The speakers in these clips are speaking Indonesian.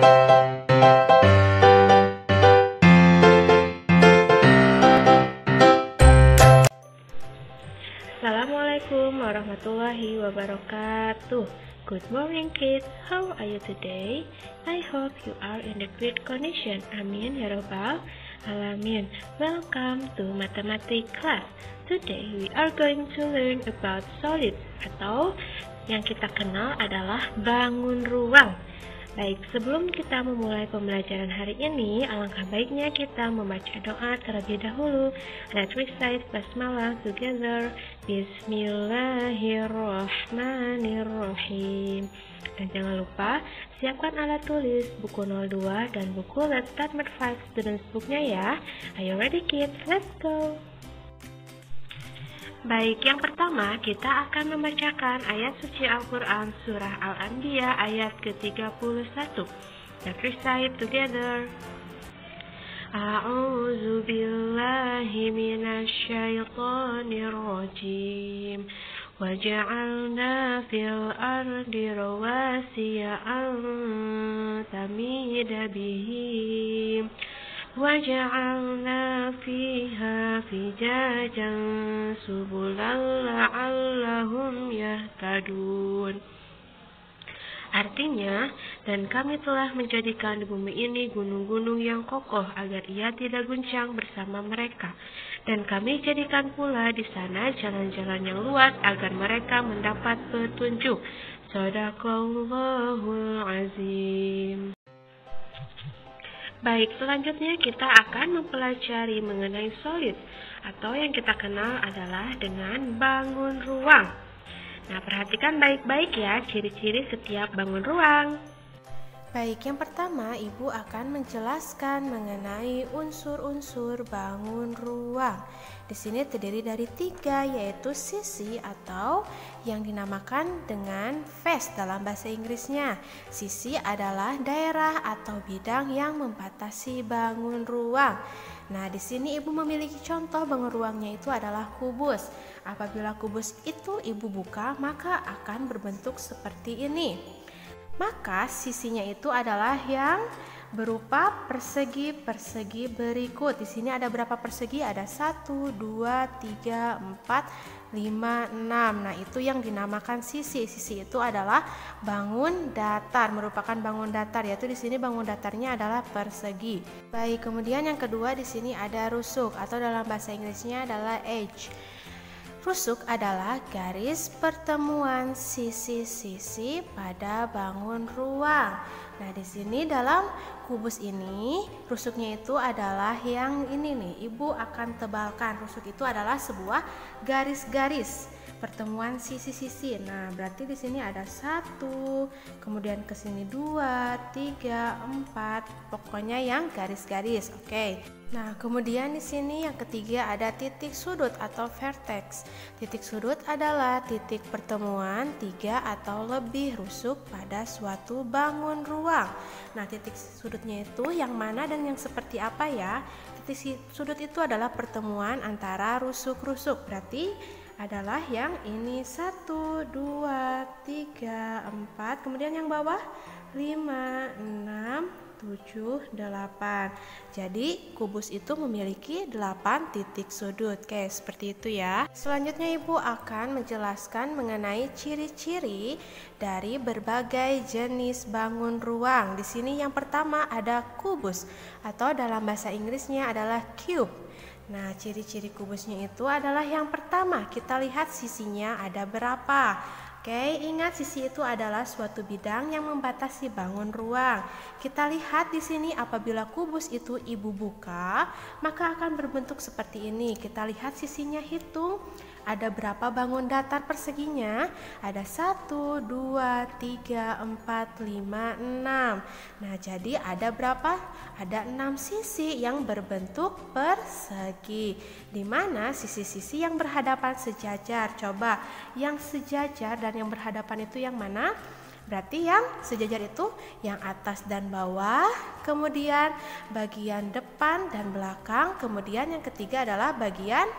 Assalamualaikum warahmatullahi wabarakatuh. Good morning kids, how are you today? I hope you are in a great condition. Amin ya rabbal alamin. Welcome to mathematics class. Today we are going to learn about solids, atau yang kita kenal adalah bangun ruang. Baik, sebelum kita memulai pembelajaran hari ini, alangkah baiknya kita membaca doa terlebih dahulu. Let's recite basmalah together. Bismillahirrahmanirrahim. Dan jangan lupa, siapkan alat tulis, buku 02 dan buku Let's Start Math 5 Students Book-nya ya. Are you ready kids? Let's go! Baik, yang pertama kita akan membacakan ayat suci Al-Quran Surah Al-Anbiya ayat ke-31. Let's recite together. A'udzu billahi minasyaitonir rajim. Waja'alna fil ardi rawasiya an tamida bihim. وَجَعَلْنَا فِيهَا فِجَاجًا سُبُلًا لَعَلَّهُمْ يَهْتَدُونَ. Artinya, dan kami telah menjadikan di bumi ini gunung-gunung yang kokoh agar ia tidak guncang bersama mereka. Dan kami jadikan pula di sana jalan-jalan yang luas agar mereka mendapat petunjuk. Shadaqallahul azim. Baik, selanjutnya kita akan mempelajari mengenai solid, atau yang kita kenal adalah dengan bangun ruang. Nah, perhatikan baik-baik ya ciri-ciri setiap bangun ruang. Baik, yang pertama Ibu akan menjelaskan mengenai unsur-unsur bangun ruang. Di sini terdiri dari 3, yaitu sisi atau yang dinamakan dengan face dalam bahasa Inggrisnya. Sisi adalah daerah atau bidang yang membatasi bangun ruang. Nah, di sini Ibu memiliki contoh bangun ruangnya itu adalah kubus. Apabila kubus itu Ibu buka, maka akan berbentuk seperti ini. Maka sisinya itu adalah yang berupa persegi-persegi berikut. Di sini ada berapa persegi? Ada 1, 2, 3, 4, 5, 6. Nah, itu yang dinamakan sisi. Sisi itu adalah bangun datar, merupakan bangun datar, yaitu di sini bangun datarnya adalah persegi. Baik, kemudian yang kedua di sini ada rusuk, atau dalam bahasa Inggrisnya adalah edge. Rusuk adalah garis pertemuan sisi-sisi pada bangun ruang. Nah, di sini dalam kubus ini, rusuknya itu adalah yang ini nih. Ibu akan tebalkan. Rusuk itu adalah sebuah garis-garis pertemuan sisi-sisi. Nah, berarti di sini ada 1, kemudian ke sini 2, 3, 4. Pokoknya yang garis-garis. Oke. Nah, kemudian di sini yang ketiga ada titik sudut atau vertex. Titik sudut adalah titik pertemuan 3 atau lebih rusuk pada suatu bangun ruang. Nah, titik sudutnya itu yang mana dan yang seperti apa ya? Titik sudut itu adalah pertemuan antara rusuk-rusuk. Berarti adalah yang ini 1, 2, 3, 4. Kemudian yang bawah 5, 6, 7, 8. Jadi kubus itu memiliki 8 titik sudut. Oke, seperti itu ya. Selanjutnya Ibu akan menjelaskan mengenai ciri-ciri dari berbagai jenis bangun ruang. Di sini yang pertama ada kubus, atau dalam bahasa Inggrisnya adalah cube. Nah, ciri-ciri kubusnya itu adalah yang pertama, kita lihat sisinya ada berapa. Oke, ingat sisi itu adalah suatu bidang yang membatasi bangun ruang. Kita lihat di sini apabila kubus itu Ibu buka, maka akan berbentuk seperti ini. Kita lihat sisinya, hitung ada berapa bangun datar perseginya? Ada 1, 2, 3, 4, 5, 6. Nah, jadi ada berapa? Ada 6 sisi yang berbentuk persegi. Di mana sisi-sisi yang berhadapan sejajar? Coba, yang sejajar dan yang berhadapan itu yang mana? Berarti yang sejajar itu yang atas dan bawah, kemudian bagian depan dan belakang, kemudian yang ketiga adalah bagian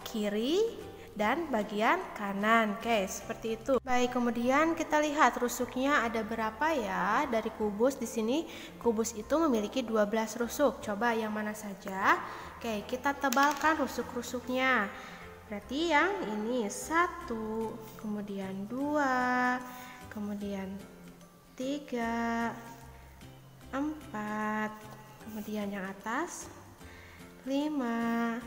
kiri dan bagian kanan. Oke, seperti itu. Baik, kemudian kita lihat rusuknya ada berapa ya dari kubus. Di sini kubus itu memiliki 12 rusuk. Coba yang mana saja? Oke, kita tebalkan rusuk-rusuknya. Berarti yang ini 1, kemudian 2, kemudian 3, 4, kemudian yang atas 5,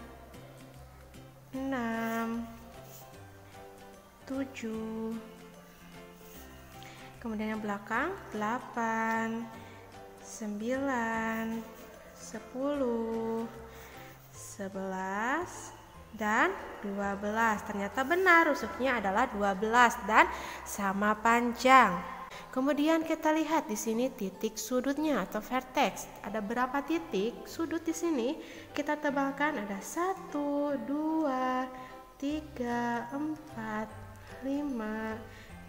6, 7, kemudian yang belakang 8, 9, 10, 11, dan 12. Ternyata benar, rusuknya adalah 12 dan sama panjang. Kemudian kita lihat di sini titik sudutnya atau vertex. Ada berapa titik sudut di sini? Kita tebalkan ada 1, 2, 3, 4, 5,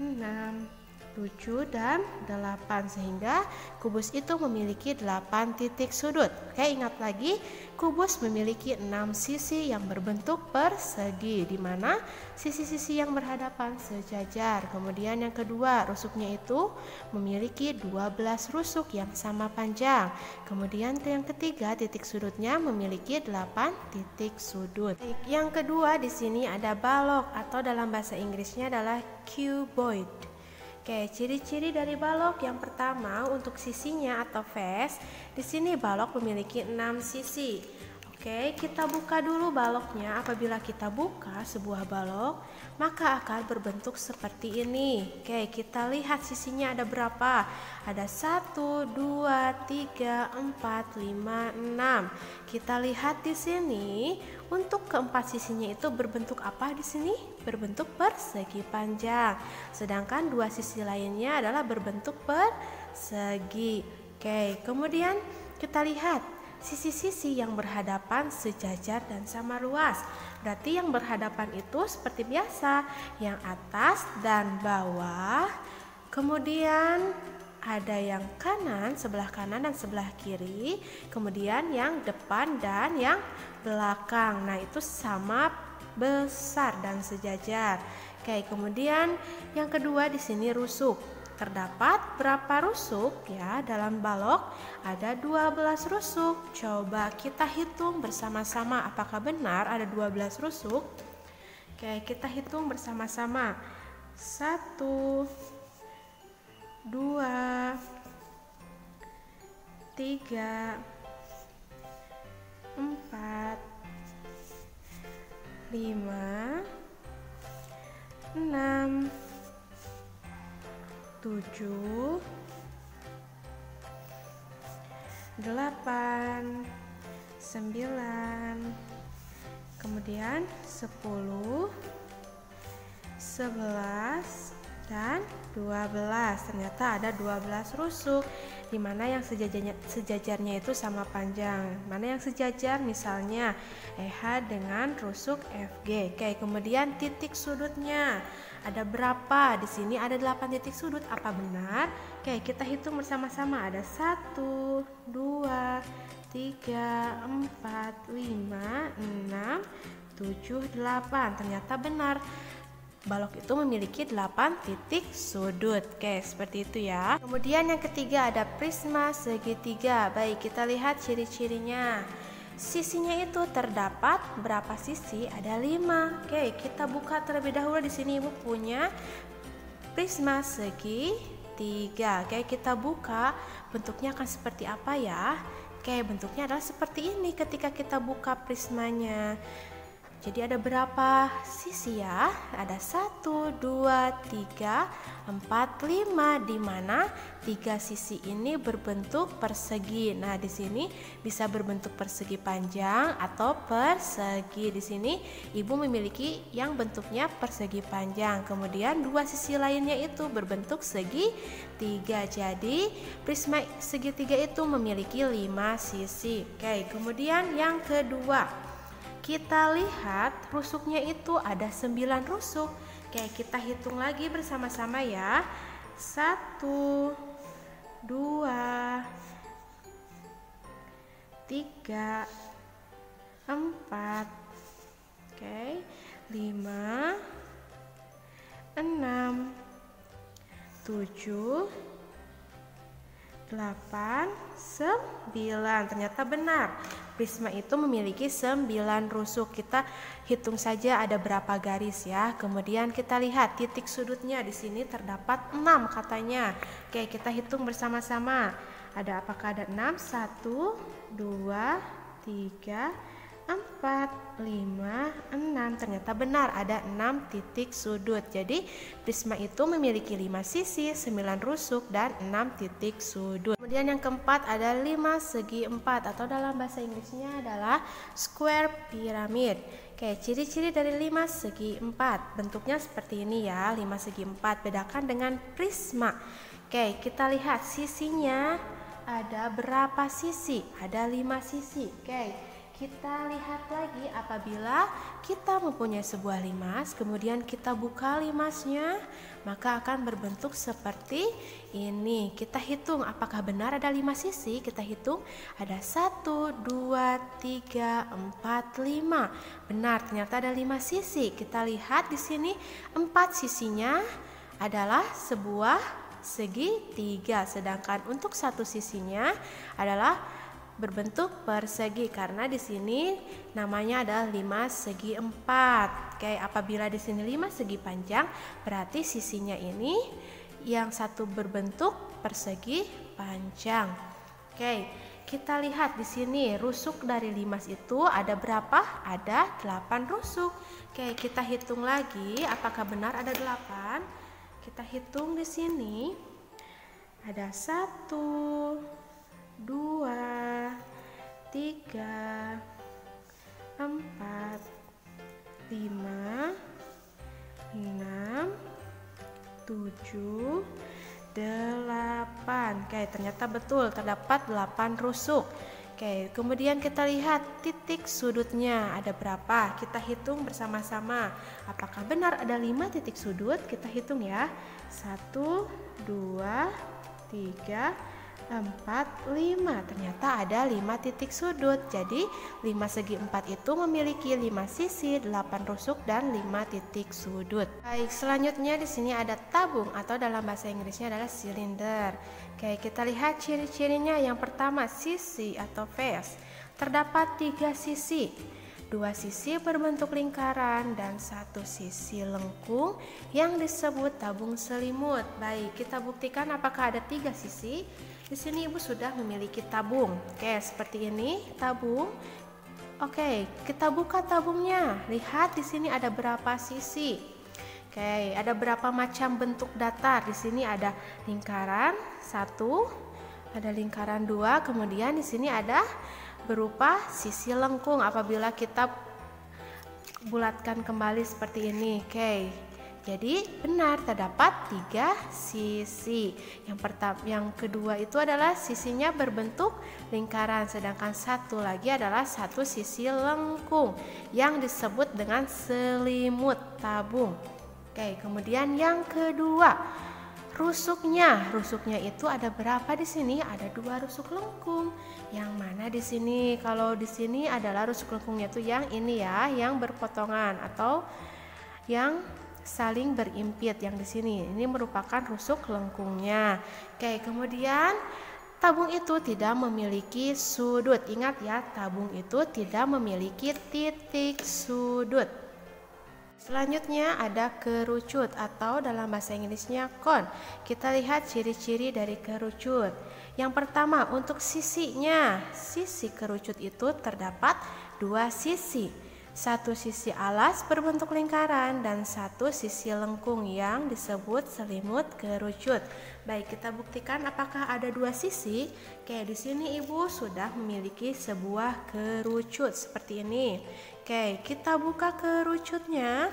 6, 7, dan 8, sehingga kubus itu memiliki 8 titik sudut. Oke, ingat lagi, kubus memiliki 6 sisi yang berbentuk persegi, di mana sisi-sisi yang berhadapan sejajar. Kemudian yang kedua, rusuknya itu memiliki 12 rusuk yang sama panjang. Kemudian yang ketiga, titik sudutnya memiliki 8 titik sudut. Yang kedua di sini ada balok atau dalam bahasa Inggrisnya adalah cuboid. Oke, ciri-ciri dari balok yang pertama untuk sisinya atau face. Di sini balok memiliki 6 sisi. Oke, kita buka dulu baloknya. Apabila kita buka sebuah balok, maka akan berbentuk seperti ini. Oke, kita lihat sisinya ada berapa? Ada 1, 2, 3, 4, 5, 6. Kita lihat di sini, untuk keempat sisinya itu berbentuk apa di sini? Berbentuk persegi panjang. Sedangkan dua sisi lainnya adalah berbentuk persegi. Oke, kemudian kita lihat sisi-sisi yang berhadapan sejajar dan sama luas. Berarti yang berhadapan itu seperti biasa, yang atas dan bawah. Kemudian ada yang kanan, sebelah kanan dan sebelah kiri. Kemudian yang depan dan yang belakang. Nah, itu sama besar dan sejajar. Oke, kemudian yang kedua di sini rusuk. Terdapat berapa rusuk ya dalam balok? Ada 12 rusuk. Coba kita hitung bersama-sama apakah benar ada 12 rusuk. Oke, kita hitung bersama-sama. 1, 2, 3, 4, 5, 6, 7, 8, 9, kemudian 10, 11, dan 12. Ternyata ada 12 rusuk, di mana yang sejajarnya itu sama panjang. Mana yang sejajar? Misalnya EH dengan rusuk FG. Oke, kemudian titik sudutnya ada berapa? Di sini ada 8 titik sudut. Apa benar? Oke, kita hitung bersama-sama. Ada 1, 2, 3, 4, 5, 6, 7, 8. Ternyata benar. Balok itu memiliki 8 titik sudut. Oke, seperti itu ya. Kemudian yang ketiga ada prisma segitiga. Baik, kita lihat ciri-cirinya. Sisinya itu terdapat berapa sisi? Ada 5. Oke, kita buka terlebih dahulu. Di sini Ibu punya prisma segitiga. Oke, kita buka. Bentuknya akan seperti apa ya? Oke, bentuknya adalah seperti ini ketika kita buka prismanya. Jadi ada berapa sisi ya? Ada 1, 2, 3, 4, 5, di mana 3 sisi ini berbentuk persegi. Nah, di sini bisa berbentuk persegi panjang atau persegi. Di sini Ibu memiliki yang bentuknya persegi panjang. Kemudian 2 sisi lainnya itu berbentuk segitiga. Jadi prisma segitiga itu memiliki 5 sisi. Oke, kemudian yang kedua, kita lihat rusuknya itu ada 9 rusuk. Oke, kita hitung lagi bersama-sama ya. 1, 2, 3, 4, oke, 5, 6, 7, 8, 9. Ternyata benar. Prisma itu memiliki 9 rusuk. Kita hitung saja ada berapa garis ya. Kemudian kita lihat titik sudutnya di sini terdapat 6 katanya. Oke, kita hitung bersama-sama. Apakah ada 6? 1, 2, 3, 4, 5, 6. Ternyata benar ada 6 titik sudut. Jadi prisma itu memiliki 5 sisi, 9 rusuk, dan 6 titik sudut. Kemudian yang keempat ada 5 segi 4 atau dalam bahasa Inggrisnya adalah square pyramid. Oke, ciri-ciri dari 5 segi 4. Bentuknya seperti ini ya, 5 segi 4. Bedakan dengan prisma. Oke, kita lihat sisinya ada berapa sisi? Ada 5 sisi. Oke. Kita lihat lagi apabila kita mempunyai sebuah limas, kemudian kita buka limasnya, maka akan berbentuk seperti ini. Kita hitung apakah benar ada 5 sisi. Kita hitung ada 1, 2, 3, 4, 5. Benar, ternyata ada 5 sisi. Kita lihat di sini 4 sisinya adalah sebuah segitiga, sedangkan untuk satu sisinya adalah berbentuk persegi karena di sini namanya adalah 5 segi 4. Oke, apabila di sini 5 segi panjang, berarti sisinya ini yang satu berbentuk persegi panjang. Oke, kita lihat di sini rusuk dari limas itu ada berapa? Ada 8 rusuk. Oke, kita hitung lagi apakah benar ada 8. Kita hitung di sini ada 1, 2, 3, 4, 5, 6, 7, 8. Oke, ternyata betul terdapat 8 rusuk. Oke, kemudian kita lihat titik sudutnya ada berapa. Kita hitung bersama-sama. Apakah benar ada 5 titik sudut? Kita hitung ya. 1, 2, 3, 4, 5. Ternyata ada 5 titik sudut. Jadi 5 segi 4 itu memiliki 5 sisi, 8 rusuk, dan 5 titik sudut. Baik, selanjutnya di sini ada tabung atau dalam bahasa Inggrisnya adalah silinder. Oke, kita lihat ciri-cirinya. Yang pertama, sisi atau face. Terdapat 3 sisi. 2 sisi berbentuk lingkaran dan 1 sisi lengkung yang disebut tabung selimut. Baik, kita buktikan apakah ada 3 sisi. Di sini Ibu sudah memiliki tabung. Oke, seperti ini tabung. Oke, kita buka tabungnya. Lihat di sini ada berapa sisi. Oke, ada berapa macam bentuk datar. Di sini ada lingkaran 1, ada lingkaran 2, kemudian di sini ada berupa sisi lengkung apabila kita bulatkan kembali seperti ini. Oke. Jadi benar terdapat 3 sisi. Yang kedua itu adalah sisinya berbentuk lingkaran, sedangkan satu lagi adalah 1 sisi lengkung yang disebut dengan selimut tabung. Oke, kemudian yang kedua, rusuknya itu ada berapa di sini? Ada 2 rusuk lengkung. Yang mana di sini? Kalau di sini adalah rusuk lengkungnya itu yang ini ya, yang berpotongan atau yang saling berimpit. Yang di sini ini merupakan rusuk lengkungnya. Oke, kemudian tabung itu tidak memiliki sudut. Ingat ya, tabung itu tidak memiliki titik sudut. Selanjutnya ada kerucut atau dalam bahasa Inggrisnya cone. Kita lihat ciri-ciri dari kerucut. Yang pertama, untuk sisinya. Sisi kerucut itu terdapat 2 sisi. 1 sisi alas berbentuk lingkaran dan 1 sisi lengkung yang disebut selimut kerucut. Baik, kita buktikan apakah ada 2 sisi. Oke, di sini Ibu sudah memiliki sebuah kerucut seperti ini. Oke, kita buka kerucutnya,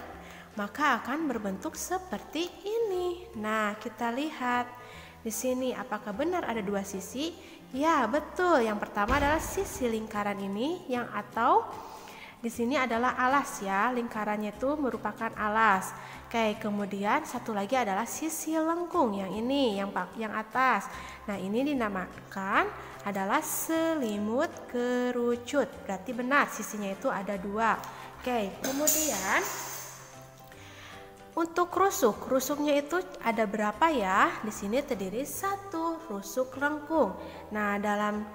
maka akan berbentuk seperti ini. Nah, kita lihat di sini apakah benar ada 2 sisi? Ya, betul. Yang pertama adalah sisi lingkaran ini yang atau di sini adalah alas ya, lingkarannya itu merupakan alas. Oke, kemudian satu lagi adalah sisi lengkung yang ini, yang atas. Nah, ini dinamakan adalah selimut kerucut. Berarti benar sisinya itu ada 2. Oke, kemudian Untuk rusuknya itu ada berapa ya? Di sini terdiri 1 rusuk lengkung. Nah, dalam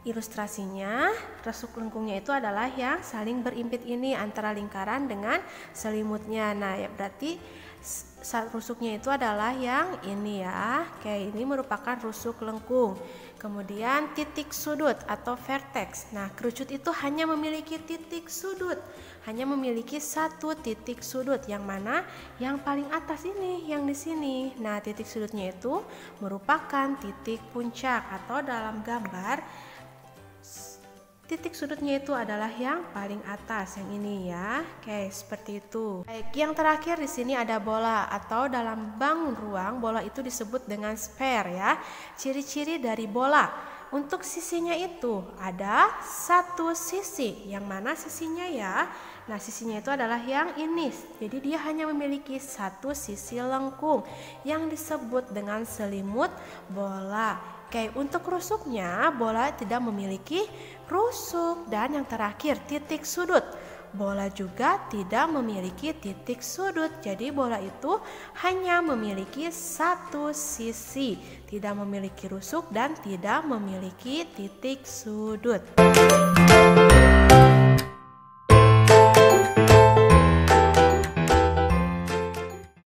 ilustrasinya, rusuk lengkungnya itu adalah yang saling berimpit ini antara lingkaran dengan selimutnya. Nah, ya berarti rusuknya itu adalah yang ini ya. Oke, ini merupakan rusuk lengkung. Kemudian titik sudut atau vertex. Nah, kerucut itu hanya memiliki titik sudut. Hanya memiliki 1 titik sudut, yang mana yang paling atas ini, yang di sini. Nah, titik sudutnya itu merupakan titik puncak, atau dalam gambar titik sudutnya itu adalah yang paling atas, yang ini ya. Oke, seperti itu. Baik, yang terakhir di sini ada bola, atau dalam bangun ruang bola itu disebut dengan sphere ya. Ciri-ciri dari bola, untuk sisinya itu ada 1 sisi, yang mana sisinya ya. Nah, sisinya itu adalah yang ini. Jadi dia hanya memiliki 1 sisi lengkung yang disebut dengan selimut bola. Oke, untuk rusuknya, bola tidak memiliki rusuk. Dan yang terakhir, titik sudut. Bola juga tidak memiliki titik sudut. Jadi bola itu hanya memiliki 1 sisi, tidak memiliki rusuk dan tidak memiliki titik sudut.